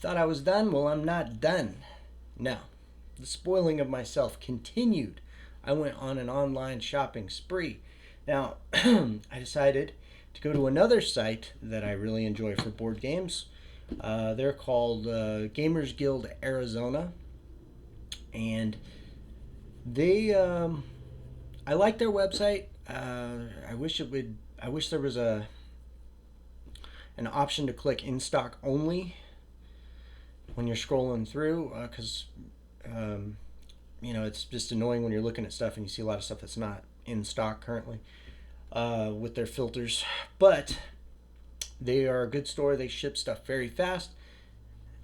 Thought I was done? Well, I'm not done. No. The spoiling of myself continued. I went on an online shopping spree. Now, I decided to go to another site that I really enjoy for board games. They're called Gamers Guild Arizona, and I like their website. I wish it would. I wish there was an option to click in stock only when you're scrolling through, because it's just annoying when you're looking at stuff and you see a lot of stuff that's not in stock currently with their filters. But they are a good store. They ship stuff very fast.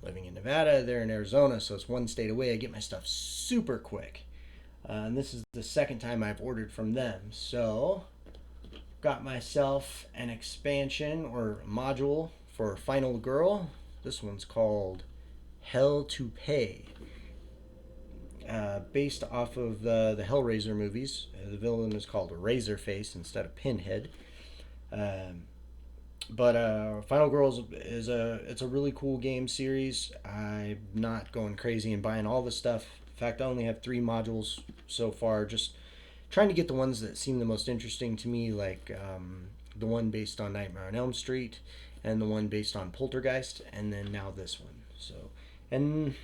Living in Nevada, they're in Arizona, so it's one state away. I get my stuff super quick. And this is the second time I've ordered from them. So, got myself an expansion or module for Final Girl. This one's called Hell to Pay. Based off of the Hellraiser movies. The villain is called Razorface instead of Pinhead. But Final Girls is a really cool game series. I'm not going crazy and buying all the stuff. In fact, I only have 3 modules so far. Just trying to get the ones that seem the most interesting to me, like the one based on Nightmare on Elm Street, and the one based on Poltergeist, and then now this one. So, and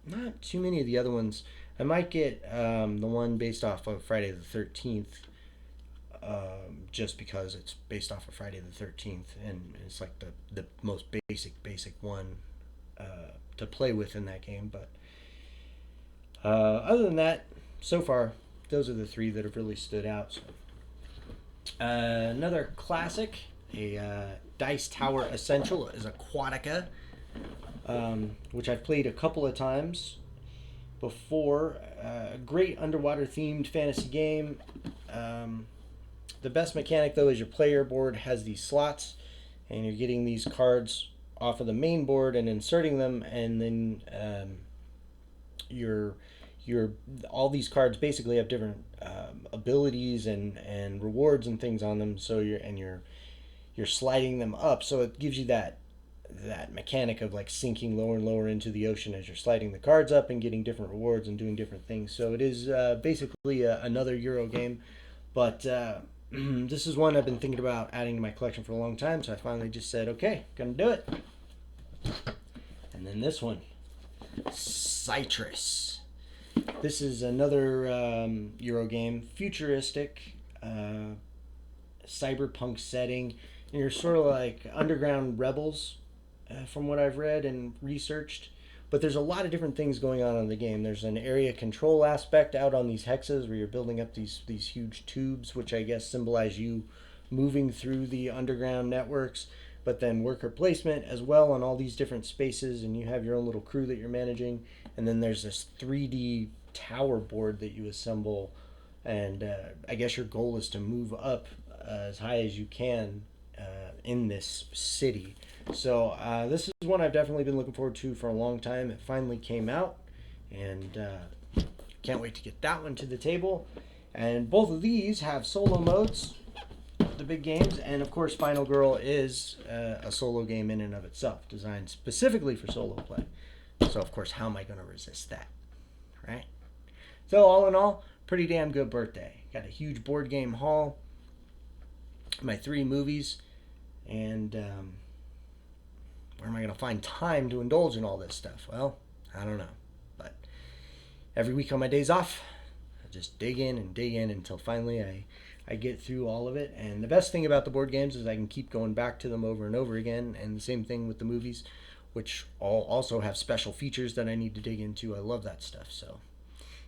not too many of the other ones. I might get the one based off of Friday the 13th, just because it's based off of Friday the 13th, and it's like the most basic one to play with in that game. But other than that, so far, those are the 3 that have really stood out. So. Another classic, a Dice Tower Essential, is Aquatica, which I've played a couple of times before. A great underwater themed fantasy game. The best mechanic, though, is your player board has these slots, and you're getting these cards off of the main board and inserting them, and then your all these cards basically have different abilities and rewards and things on them. So you're sliding them up, so it gives you that mechanic of like sinking lower and lower into the ocean as you're sliding the cards up and getting different rewards and doing different things. So it is basically another Euro game, but this is one I've been thinking about adding to my collection for a long time. So I finally just said, okay, gonna do it. And then this one, Citrus. This is another Euro game, futuristic, cyberpunk setting. And you're sort of like underground rebels, from what I've read and researched. But there's a lot of different things going on in the game. There's an area control aspect out on these hexes where you're building up these huge tubes, which I guess symbolize you moving through the underground networks. But then worker placement as well on all these different spaces, and you have your own little crew that you're managing. And then there's this 3D tower board that you assemble, and I guess your goal is to move up as high as you can in this city. So this is one I've definitely been looking forward to for a long time. It finally came out, and can't wait to get that one to the table. And both of these have solo modes, the big games, and of course Final Girl is a solo game in and of itself, designed specifically for solo play. So of course, how am I going to resist that, right? So all in all, pretty damn good birthday. Got a huge board game haul, my 3 movies, and where am I going to find time to indulge in all this stuff? Well, I don't know. But every week on my days off, I just dig in until finally I get through all of it. And the best thing about the board games is I can keep going back to them over and over again. And the same thing with the movies, which all also have special features that I need to dig into. I love that stuff. So,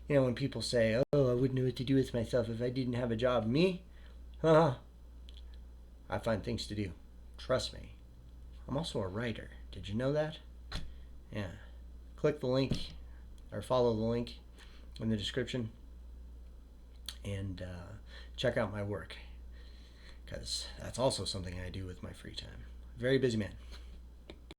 when people say, oh, I wouldn't know what to do with myself if I didn't have a job. Me? I find things to do. Trust me. I'm also a writer. Did you know that? Yeah. Click the link or follow the link in the description and check out my work, because that's also something I do with my free time. Very busy man.